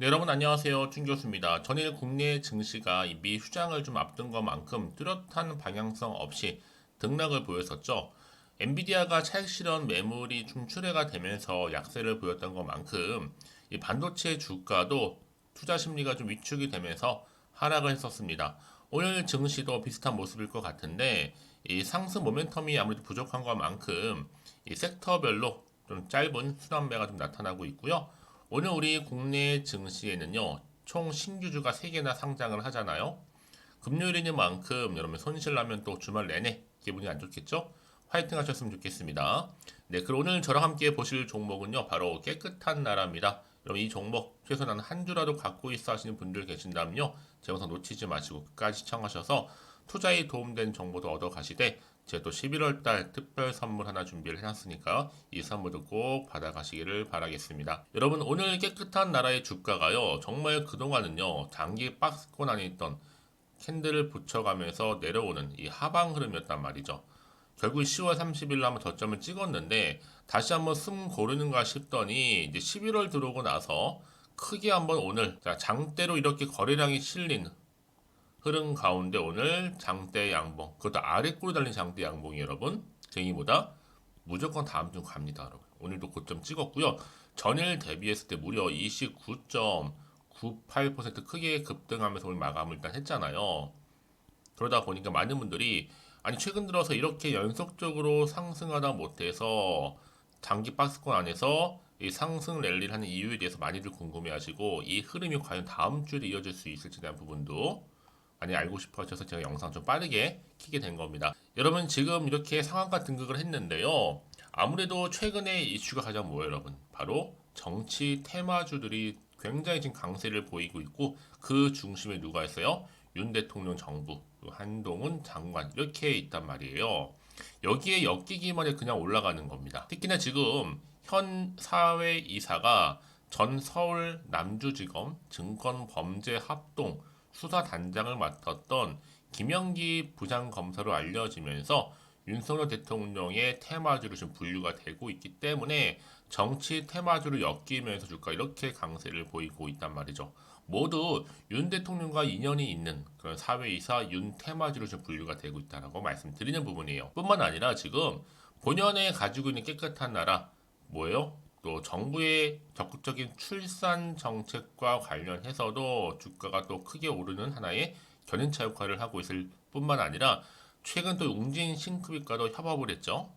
네, 여러분 안녕하세요. 준 교수입니다. 전일 국내 증시가 미 휴장을 좀 앞둔 것만큼 뚜렷한 방향성 없이 등락을 보였었죠. 엔비디아가 차익 실현 매물이 좀 출회가 되면서 약세를 보였던 것만큼 이 반도체 주가도 투자 심리가 좀 위축이 되면서 하락을 했었습니다. 오늘 증시도 비슷한 모습일 것 같은데 이 상승 모멘텀이 아무래도 부족한 것만큼 이 섹터별로 좀 짧은 순환매가 좀 나타나고 있고요. 오늘 우리 국내 증시에는요, 총 신규주가 3개나 상장을 하잖아요. 금요일인 만큼 여러분 손실 나면 또 주말 내내 기분이 안 좋겠죠? 화이팅 하셨으면 좋겠습니다. 네, 그럼 오늘 저랑 함께 보실 종목은요, 바로 깨끗한 나라입니다. 여러분 이 종목 최소한 한 주라도 갖고 있어 하시는 분들 계신다면요, 제 영상 놓치지 마시고 끝까지 시청하셔서 투자에 도움된 정보도 얻어 가시되 제가 또 11월 달 특별 선물 하나 준비를 해놨으니까 이 선물도 꼭 받아가시기를 바라겠습니다. 여러분 오늘 깨끗한 나라의 주가가요, 정말 그동안은요 장기 박스권 안에 있던 캔들을 붙여가면서 내려오는 이 하방 흐름이었단 말이죠. 결국 10월 30일 한번 저점을 찍었는데 다시 한번 숨 고르는가 싶더니 이제 11월 들어오고 나서 크게 한번 오늘 장대로 이렇게 거래량이 실린 흐름 가운데 오늘 장대 양봉, 그것도 아래꼬리 달린 장대 양봉이 여러분 쟁이보다 무조건 다음 주 갑니다 여러분. 오늘도 고점 찍었고요. 전일 대비했을 때 무려 29.98% 크게 급등하면서 오늘 마감을 일단 했잖아요. 그러다 보니까 많은 분들이 아니 최근 들어서 이렇게 연속적으로 상승하다 못해서 장기 박스권 안에서 이 상승 랠리를 하는 이유에 대해서 많이들 궁금해하시고 이 흐름이 과연 다음 주에 이어질 수 있을지에 대한 부분도 많이 알고 싶어 하셔서 제가 영상 좀 빠르게 키게 된 겁니다. 여러분 지금 이렇게 상한가 등극을 했는데요. 아무래도 최근에 이슈가 가장 뭐예요, 여러분? 바로 정치 테마주들이 굉장히 지금 강세를 보이고 있고 그 중심에 누가 있어요? 윤 대통령 정부, 한동훈 장관 이렇게 있단 말이에요. 여기에 엮이기만 해 그냥 올라가는 겁니다. 특히나 지금 현 사회이사가 전 서울 남주지검 증권범죄합동 수사단장을 맡았던 김영기 부장검사로 알려지면서 윤석열 대통령의 테마주로 지금 분류가 되고 있기 때문에 정치 테마주를 엮이면서 주가 이렇게 강세를 보이고 있단 말이죠. 모두 윤 대통령과 인연이 있는 그런 사회이사 윤 테마주로 지금 분류가 되고 있다고 말씀드리는 부분이에요. 뿐만 아니라 지금 본연에 가지고 있는 깨끗한 나라 뭐예요? 또 정부의 적극적인 출산 정책과 관련해서도 주가가 또 크게 오르는 하나의 견인차 역할을 하고 있을 뿐만 아니라 최근 또 웅진 싱크빅과도 협업을 했죠.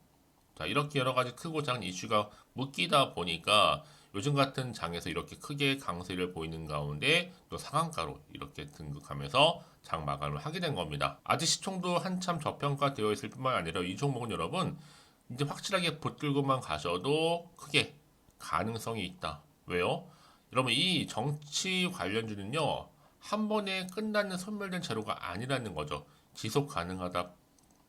자, 이렇게 여러 가지 크고 작은 이슈가 묶이다 보니까 요즘 같은 장에서 이렇게 크게 강세를 보이는 가운데 또 상한가로 이렇게 등극하면서 장 마감을 하게 된 겁니다. 아직 시총도 한참 저평가되어 있을 뿐만 아니라 이 종목은 여러분 이제 확실하게 붙들고만 가셔도 크게 가능성이 있다. 왜요? 여러분 이 정치 관련주는요 한 번에 끝나는 소멸된 재료가 아니라는 거죠. 지속 가능하다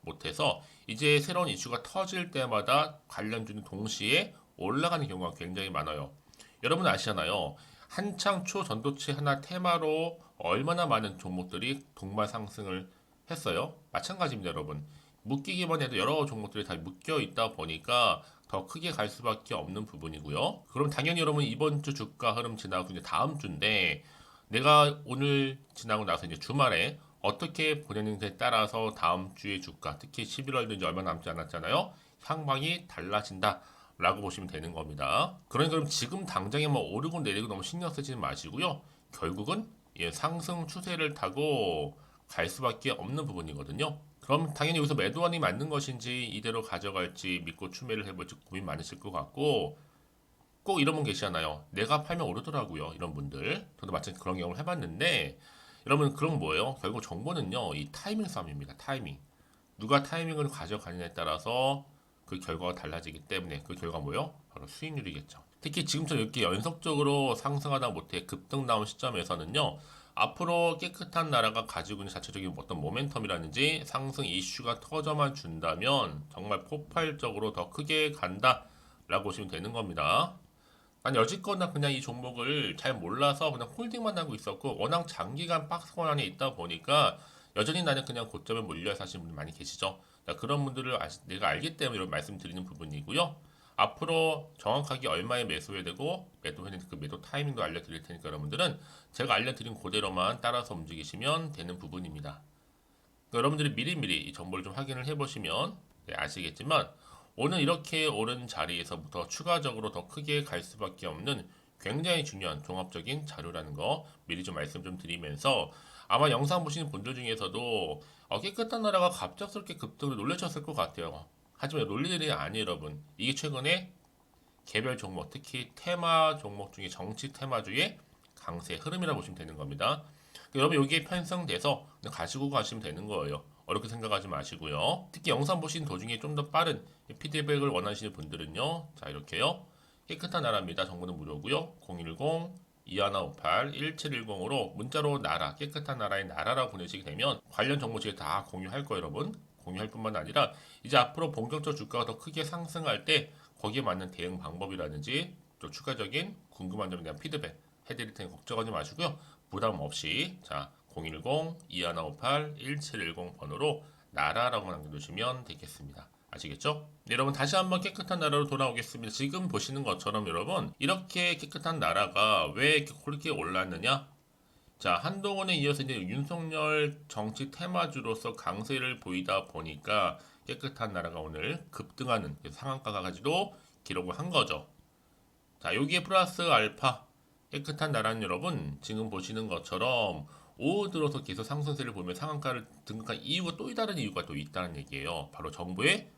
못해서 이제 새로운 이슈가 터질 때마다 관련주는 동시에 올라가는 경우가 굉장히 많아요. 여러분 아시잖아요. 한창 초전도체 하나 테마로 얼마나 많은 종목들이 동반 상승을 했어요. 마찬가지입니다, 여러분. 묶이기만 해도 여러 종목들이 다 묶여 있다 보니까 더 크게 갈 수밖에 없는 부분이고요. 그럼 당연히 여러분 이번 주 주가 흐름 지나고 이제 다음 주인데 내가 오늘 지나고 나서 이제 주말에 어떻게 보내는지에 따라서 다음 주의 주가, 특히 11월도 이제 얼마 남지 않았잖아요. 향방이 달라진다. 라고 보시면 되는 겁니다. 그러니까 그럼 지금 당장에 뭐 오르고 내리고 너무 신경 쓰지 마시고요. 결국은 상승 추세를 타고 갈 수밖에 없는 부분이거든요. 그럼 당연히 여기서 매도안이 맞는 것인지 이대로 가져갈지 믿고 추매를 해볼지 고민 많으실 것 같고 꼭 이런 분 계시잖아요. 내가 팔면 오르더라고요. 이런 분들. 저도 마찬가지 그런 경험을 해봤는데 여러분 그런 뭐예요? 결국 정보는요. 이 타이밍 싸움입니다. 타이밍. 누가 타이밍을 가져가느냐에 따라서 그 결과가 달라지기 때문에 그 결과 뭐예요? 바로 수익률이겠죠. 특히 지금처럼 이렇게 연속적으로 상승하다 못해 급등 나온 시점에서는요. 앞으로 깨끗한 나라가 가지고 있는 자체적인 어떤 모멘텀이라든지 상승 이슈가 터져만 준다면 정말 폭발적으로 더 크게 간다라고 보시면 되는 겁니다. 난 여지껏나 그냥 이 종목을 잘 몰라서 그냥 홀딩만 하고 있었고 워낙 장기간 박스권 안에 있다 보니까 여전히 나는 그냥 고점에 몰려 사시는 분들 많이 계시죠. 그런 분들을 내가 알기 때문에 이런 말씀드리는 부분이고요. 앞으로 정확하게 얼마에 매수해야 되고 매도해야 되는 그 매도 타이밍도 알려드릴 테니까 여러분들은 제가 알려드린 그대로만 따라서 움직이시면 되는 부분입니다. 그러니까 여러분들이 미리미리 이 정보를 좀 확인을 해보시면 아시겠지만 오늘 이렇게 오른 자리에서부터 추가적으로 더 크게 갈 수밖에 없는 굉장히 중요한 종합적인 자료라는 거 미리 좀 말씀 좀 드리면서 아마 영상 보시는 분들 중에서도 깨끗한 나라가 갑작스럽게 급등을 놀라셨을 것 같아요. 하지만 놀릴 일이 아니에요, 여러분. 이게 최근에 개별 종목, 특히 테마 종목 중에 정치 테마주의 강세 흐름이라고 보시면 되는 겁니다. 그러니까 여러분 여기에 편성돼서 그냥 가지고 가시면 되는 거예요. 어렵게 생각하지 마시고요. 특히 영상 보시는 도중에 좀 더 빠른 피드백을 원하시는 분들은요. 자, 이렇게요. 깨끗한 나라입니다. 정보는 무료고요. 010-2158-1710으로 문자로 나라, 깨끗한 나라의 나라라고 보내시게 되면 관련 정보 제가 다 공유할 거예요, 여러분. 공유할 뿐만 아니라 이제 앞으로 본격적으로 주가가 더 크게 상승할 때 거기에 맞는 대응 방법이라든지 또 추가적인 궁금한 점에 대한 피드백 해드릴 테니 걱정하지 마시고요. 부담 없이 자 010-2158-1710 번호로 나라라고 남겨두시면 되겠습니다. 아시겠죠? 네, 여러분 다시 한번 깨끗한 나라로 돌아오겠습니다. 지금 보시는 것처럼 여러분 이렇게 깨끗한 나라가 왜 이렇게 그렇게 올랐느냐? 자, 한동훈에 이어서 이제 윤석열 정치 테마주로서 강세를 보이다 보니까 깨끗한 나라가 오늘 급등하는 상한가가 가지고 기록을 한 거죠. 자, 여기에 플러스 알파 깨끗한 나라는 여러분 지금 보시는 것처럼 오후 들어서 계속 상승세를 보면 상한가를 등극한 이유가 또 다른 이유가 또 있다는 얘기예요. 바로 정부의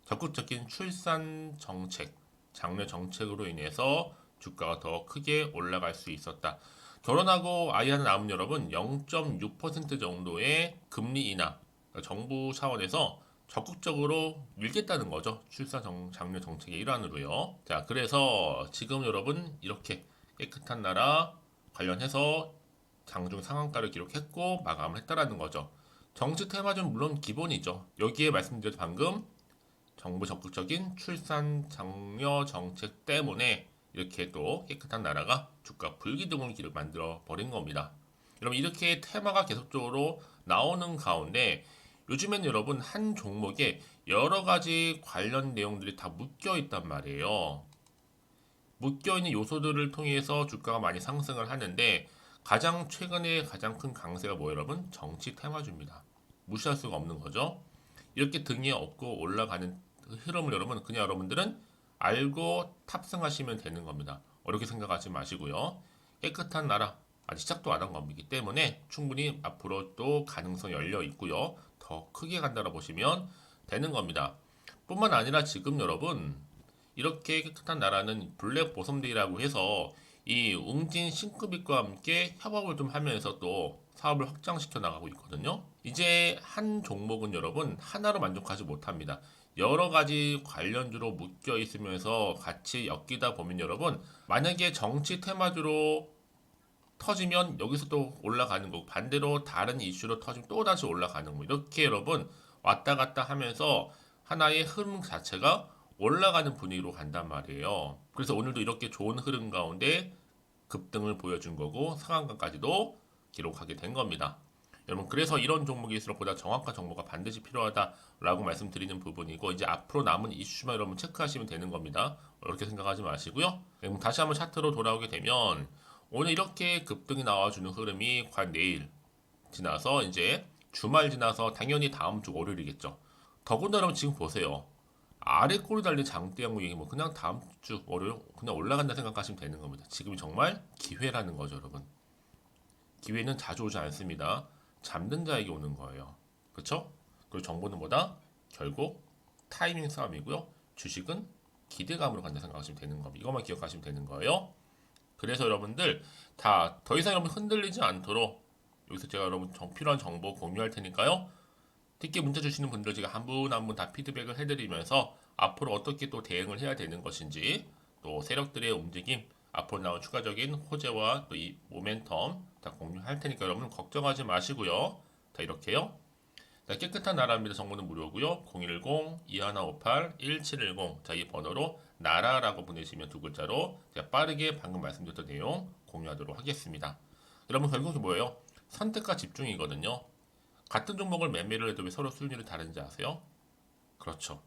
적극적인 출산 정책, 장려 정책으로 인해서 주가가 더 크게 올라갈 수 있었다. 결혼하고 아이 하나 낳으면 여러분 0.6% 정도의 금리 인하, 그러니까 정부 차원에서 적극적으로 밀겠다는 거죠. 장려 정책의 일환으로요. 자, 그래서 지금 여러분 이렇게 깨끗한 나라 관련해서 장중 상한가를 기록했고 마감을 했다라는 거죠. 정치 테마는 물론 기본이죠. 여기에 말씀드렸 방금 정부 적극적인 출산 장려 정책 때문에 이렇게 또 깨끗한 나라가 주가 불기둥을 길을 만들어 버린 겁니다. 여러분 이렇게 테마가 계속적으로 나오는 가운데 요즘엔 여러분 한 종목에 여러 가지 관련 내용들이 다 묶여 있단 말이에요. 묶여 있는 요소들을 통해서 주가가 많이 상승을 하는데 가장 최근에 가장 큰 강세가 뭐예요, 여러분? 정치 테마주입니다. 무시할 수가 없는 거죠. 이렇게 등에 업고 올라가는 흐름을 여러분 그냥 여러분들은 알고 탑승하시면 되는 겁니다. 어렵게 생각하지 마시고요. 깨끗한 나라 아직 시작도 안 한 겁이기 때문에 충분히 앞으로 또 가능성 열려 있고요. 더 크게 간다고 보시면 되는 겁니다. 뿐만 아니라 지금 여러분 이렇게 깨끗한 나라는 블랙 보섬데이라고 해서 이 웅진 싱크빅과 함께 협업을 좀 하면서 또 사업을 확장시켜 나가고 있거든요. 이제 한 종목은 여러분 하나로 만족하지 못합니다. 여러 가지 관련주로 묶여 있으면서 같이 엮이다 보면 여러분 만약에 정치 테마주로 터지면 여기서 또 올라가는 거고 반대로 다른 이슈로 터지면 또 다시 올라가는 거 이렇게 여러분 왔다 갔다 하면서 하나의 흐름 자체가 올라가는 분위기로 간단 말이에요. 그래서 오늘도 이렇게 좋은 흐름 가운데 급등을 보여준 거고 상한가까지도 기록하게 된 겁니다. 여러분 그래서 이런 종목일수록 보다 정확한 정보가 반드시 필요하다라고 말씀드리는 부분이고 이제 앞으로 남은 이슈만 여러분 체크하시면 되는 겁니다. 이렇게 생각하지 마시고요. 그럼 다시 한번 차트로 돌아오게 되면 오늘 이렇게 급등이 나와주는 흐름이 과연 내일 지나서 이제 주말 지나서 당연히 다음 주 월요일이겠죠. 더군다나 여러분 지금 보세요. 아래 꼬리 달린 장대 양국이 뭐 그냥 다음 주 월요일 그냥 올라간다 생각하시면 되는 겁니다. 지금이 정말 기회라는 거죠, 여러분. 기회는 자주 오지 않습니다. 잡는 자에게 오는 거예요. 그렇죠? 그리고 정보는 뭐다? 결국 타이밍 싸움이고요. 주식은 기대감으로 간다 생각하시면 되는 겁니다. 이것만 기억하시면 되는 거예요. 그래서 여러분들 다 더 이상 여러분 흔들리지 않도록 여기서 제가 여러분 필요한 정보 공유할 테니까요. 특히 문자 주시는 분들 제가 한 분 한 분 다 피드백을 해드리면서 앞으로 어떻게 또 대응을 해야 되는 것인지 또 세력들의 움직임 앞으로 나온 추가적인 호재와 또 이 모멘텀 다 공유할 테니까 여러분 걱정하지 마시고요. 자 이렇게요. 자, 깨끗한 나라입니다. 정보는 무료고요. 010-2158-1710 자 이 번호로 나라라고 보내시면 두 글자로 제가 빠르게 방금 말씀드렸던 내용 공유하도록 하겠습니다. 여러분 결국은 뭐예요? 선택과 집중이거든요. 같은 종목을 매매를 해도 왜 서로 수익률이 다른지 아세요? 그렇죠.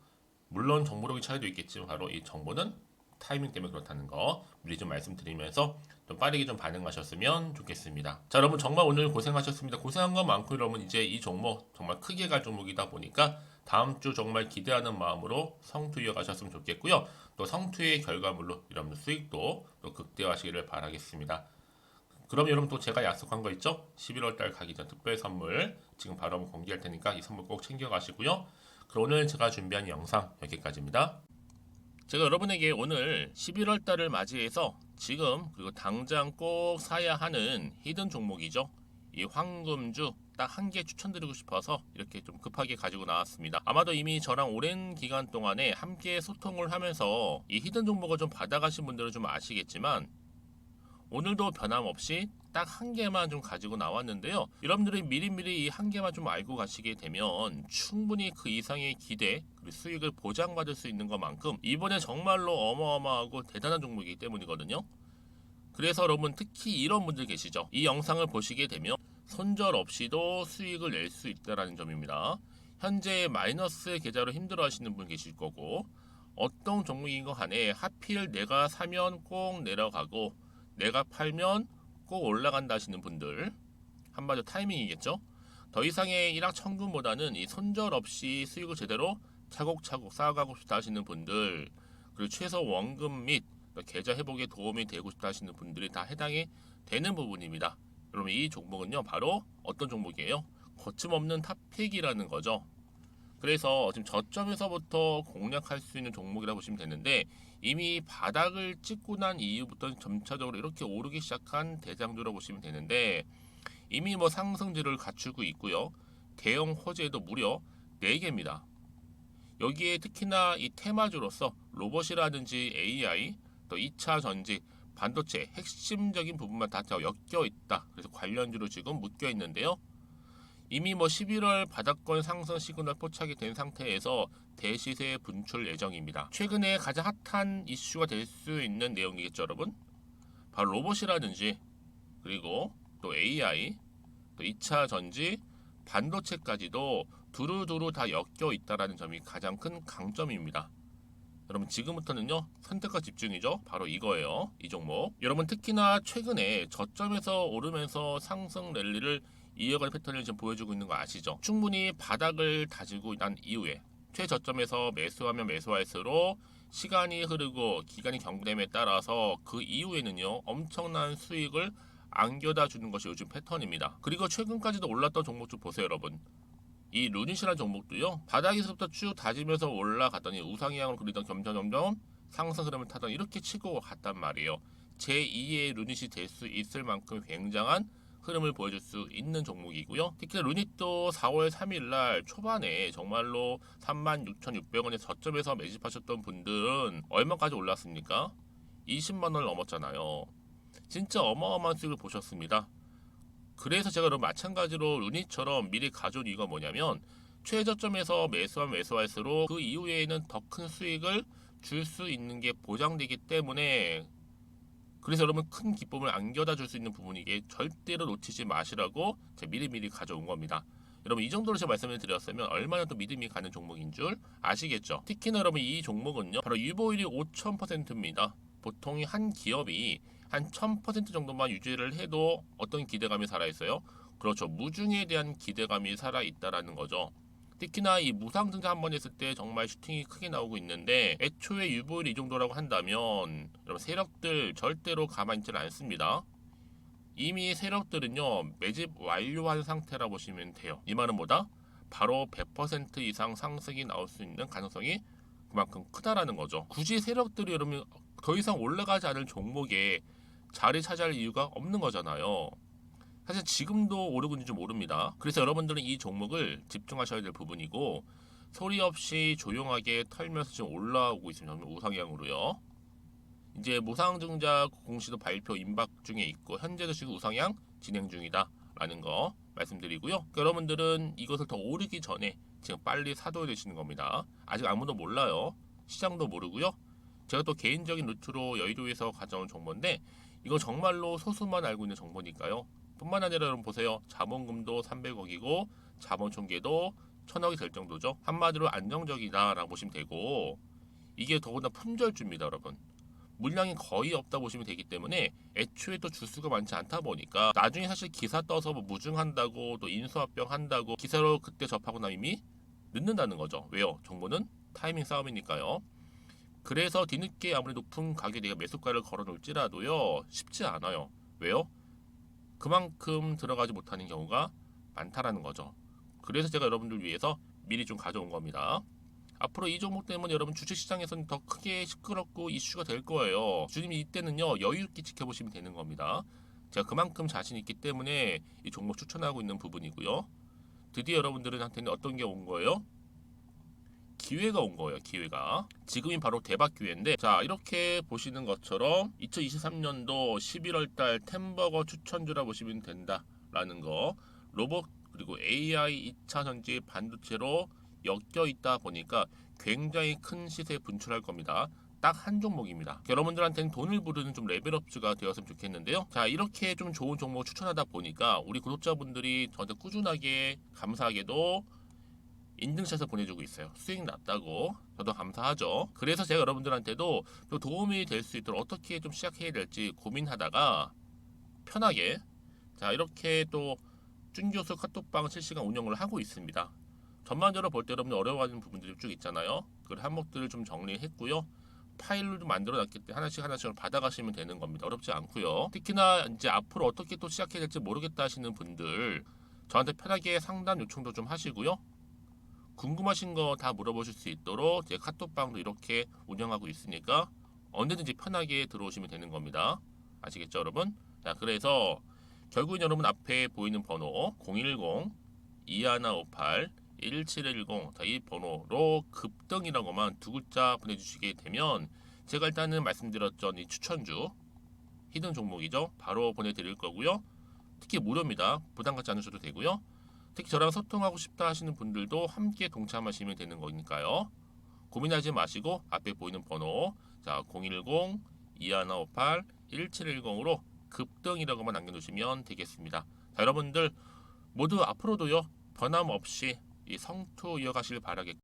물론 정보력의 차이도 있겠지만 바로 이 정보는 타이밍 때문에 그렇다는 거 미리 좀 말씀드리면서 좀 빠르게 좀 반응하셨으면 좋겠습니다. 자, 여러분 정말 오늘 고생하셨습니다. 고생한 것 많고 여러분 이제 이 종목 정말 크게 갈 종목이다 보니까 다음 주 정말 기대하는 마음으로 성투 이어가셨으면 좋겠고요. 또 성투의 결과물로 여러분 수익도 또 극대화하시기를 바라겠습니다. 그럼 여러분 또 제가 약속한 거 있죠? 11월 달 가기 전 특별 선물 지금 바로 한번 공개할 테니까 이 선물 꼭 챙겨가시고요. 그럼 오늘 제가 준비한 영상 여기까지입니다. 제가 여러분에게 오늘 11월 달을 맞이해서 지금 그리고 당장 꼭 사야 하는 히든 종목이죠. 이 황금주 딱 한 개 추천드리고 싶어서 이렇게 좀 급하게 가지고 나왔습니다. 아마도 이미 저랑 오랜 기간 동안에 함께 소통을 하면서 이 히든 종목을 좀 받아가신 분들은 좀 아시겠지만 오늘도 변함없이 딱 한 개만 좀 가지고 나왔는데요. 여러분들이 미리미리 이 한 개만 좀 알고 가시게 되면 충분히 그 이상의 기대 그리고 수익을 보장받을 수 있는 것만큼 이번에 정말로 어마어마하고 대단한 종목이기 때문이거든요. 그래서 여러분 특히 이런 분들 계시죠. 이 영상을 보시게 되면 손절 없이도 수익을 낼 수 있다는 점입니다. 현재 마이너스 계좌로 힘들어하시는 분 계실 거고 어떤 종목인 거 간에 하필 내가 사면 꼭 내려가고 내가 팔면 꼭 올라간다 하시는 분들 한마디로 타이밍이겠죠. 더 이상의 일확천금보다는 이 손절 없이 수익을 제대로 차곡차곡 쌓아가고 싶다 하시는 분들 그리고 최소 원금 및 계좌 회복에 도움이 되고 싶다 하시는 분들이 다 해당이 되는 부분입니다. 여러분 이 종목은요 바로 어떤 종목이에요? 거침없는 탑픽이라는 거죠. 그래서 지금 저점에서부터 공략할 수 있는 종목이라고 보시면 되는데 이미 바닥을 찍고 난 이후부터 점차적으로 이렇게 오르기 시작한 대장주라고 보시면 되는데 이미 뭐 상승률을 갖추고 있고요. 대형 호재도 무려 4개입니다. 여기에 특히나 이 테마주로서 로봇이라든지 AI, 또 2차 전지, 반도체 핵심적인 부분만 다 엮여 있다. 그래서 관련주로 지금 묶여 있는데요. 이미 뭐 11월 바닥권 상승 시그널 포착이 된 상태에서 대시세 분출 예정입니다. 최근에 가장 핫한 이슈가 될 수 있는 내용이겠죠, 여러분? 바로 로봇이라든지 그리고 또 AI, 또 2차 전지, 반도체까지도 두루두루 다 엮여 있다라는 점이 가장 큰 강점입니다. 여러분 지금부터는요 선택과 집중이죠. 바로 이거예요. 이 종목. 여러분 특히나 최근에 저점에서 오르면서 상승 랠리를 이어갈 패턴을 지금 보여주고 있는 거 아시죠? 충분히 바닥을 다지고 난 이후에 최저점에서 매수하면 매수할수록 시간이 흐르고 기간이 경과됨에 따라서 그 이후에는요 엄청난 수익을 안겨다 주는 것이 요즘 패턴입니다. 그리고 최근까지도 올랐던 종목 좀 보세요, 여러분. 이 루닛이라는 종목도요 바닥에서부터 쭉 다지면서 올라갔더니 우상향으로 그리던 점점 상승 흐름을 타던 이렇게 치고 갔단 말이에요. 제2의 루닛이 될 수 있을 만큼 굉장한 흐름을 보여줄 수 있는 종목이고요. 특히 루닛도 4월 3일 날 초반에 정말로 36,600원의 저점에서 매집하셨던 분들은 얼마까지 올랐습니까? 20만 원을 넘었잖아요. 진짜 어마어마한 수익을 보셨습니다. 그래서 제가 그럼 마찬가지로 루닛처럼 미리 가져온 이유가 뭐냐면 최저점에서 매수하면 매수할수록 그 이후에는 더 큰 수익을 줄 수 있는 게 보장되기 때문에 그래서 여러분 큰 기쁨을 안겨다 줄 수 있는 부분이기에 절대로 놓치지 마시라고 제가 미리미리 가져온 겁니다. 여러분 이 정도로 제가 말씀을 드렸으면 얼마나 또 믿음이 가는 종목인 줄 아시겠죠? 특히나 여러분 이 종목은요 바로 유보율이 5000%입니다. 보통 한 기업이 한 1000% 정도만 유지를 해도 어떤 기대감이 살아있어요? 그렇죠. 무중에 대한 기대감이 살아있다라는 거죠. 특히나 이 무상증자 한 번 했을 때 정말 슈팅이 크게 나오고 있는데 애초에 유보율이 이 정도라고 한다면 여러분 세력들 절대로 가만히 있지 않습니다. 이미 세력들은요 매집 완료한 상태라 보시면 돼요. 이 말은 뭐다? 바로 100% 이상 상승이 나올 수 있는 가능성이 그만큼 크다라는 거죠. 굳이 세력들이 여러분 더 이상 올라가지 않을 종목에 자리 차지할 이유가 없는 거잖아요. 사실 지금도 오르고 있는지 모릅니다. 그래서 여러분들은 이 종목을 집중하셔야 될 부분이고 소리 없이 조용하게 털면서 지금 올라오고 있습니다. 우상향으로요. 이제 무상증자 공시도 발표 임박 중에 있고 현재도 지금 우상향 진행 중이다 라는 거 말씀드리고요. 그러니까 여러분들은 이것을 더 오르기 전에 지금 빨리 사둬야 되시는 겁니다. 아직 아무도 몰라요. 시장도 모르고요. 제가 또 개인적인 루트로 여의도에서 가져온 정보인데 이거 정말로 소수만 알고 있는 정보니까요. 뿐만 아니라 여러분 보세요. 자본금도 300억이고 자본 총계도 천억이 될 정도죠. 한마디로 안정적이다라고 보시면 되고, 이게 더군다나 품절주입니다, 여러분. 물량이 거의 없다 보시면 되기 때문에 애초에 또 주수가 많지 않다 보니까 나중에 사실 기사 떠서 뭐 무증한다고 또 인수합병 한다고 기사로 그때 접하고 나면 이미 늦는다는 거죠. 왜요? 정보는 타이밍 싸움이니까요. 그래서 뒤늦게 아무리 높은 가격에 내가 매수가를 걸어 놓을지라도요, 쉽지 않아요. 왜요? 그만큼 들어가지 못하는 경우가 많다라는 거죠. 그래서 제가 여러분들 위해서 미리 좀 가져온 겁니다. 앞으로 이 종목 때문에 여러분 주식시장에서는 더 크게 시끄럽고 이슈가 될 거예요. 주님 이때는요, 여유 있게 지켜보시면 되는 겁니다. 제가 그만큼 자신 있기 때문에 이 종목 추천하고 있는 부분이고요. 드디어 여러분들한테는 어떤 게 온 거예요? 기회가 온 거예요. 기회가. 지금이 바로 대박 기회인데, 자, 이렇게 보시는 것처럼 2023년도 11월 달 템버거 추천주라 보시면 된다라는 거. 로봇 그리고 AI 2차 전지 반도체로 엮여 있다 보니까 굉장히 큰 시세 분출할 겁니다. 딱 한 종목입니다. 여러분들한테는 돈을 부르는 좀 레벨업주가 되었으면 좋겠는데요. 자, 이렇게 좀 좋은 종목 추천하다 보니까 우리 구독자분들이 저한테 꾸준하게 감사하게도 인증샷을 보내주고 있어요. 수익 났다고. 저도 감사하죠. 그래서 제가 여러분들한테도 또 도움이 될 수 있도록 어떻게 좀 시작해야 될지 고민하다가 편하게, 자, 이렇게 또 준교수 카톡방 실시간 운영을 하고 있습니다. 전반적으로 볼 때 여러분들 어려워하는 부분들이 쭉 있잖아요. 그 항목들을 좀 정리했고요. 파일로 좀 만들어 놨기 때문에 하나씩 하나씩 받아가시면 되는 겁니다. 어렵지 않고요. 특히나 이제 앞으로 어떻게 또 시작해야 될지 모르겠다 하시는 분들 저한테 편하게 상담 요청도 좀 하시고요. 궁금하신 거 다 물어보실 수 있도록 제 카톡방도 이렇게 운영하고 있으니까 언제든지 편하게 들어오시면 되는 겁니다. 아시겠죠, 여러분? 자, 그래서 결국은 여러분 앞에 보이는 번호 010-2158-1710, 자, 이 번호로 급등이라고만 두 글자 보내주시게 되면 제가 일단은 말씀드렸죠, 이 추천주 히든 종목이죠. 바로 보내드릴 거고요. 특히 무료입니다. 부담 갖지 않으셔도 되고요. 특히 저랑 소통하고 싶다 하시는 분들도 함께 동참하시면 되는 거니까요. 고민하지 마시고 앞에 보이는 번호, 자, 010-2158-1710으로 급등이라고만 남겨주시면 되겠습니다. 자, 여러분들 모두 앞으로도요, 변함없이 이 성투 이어가시길 바라겠고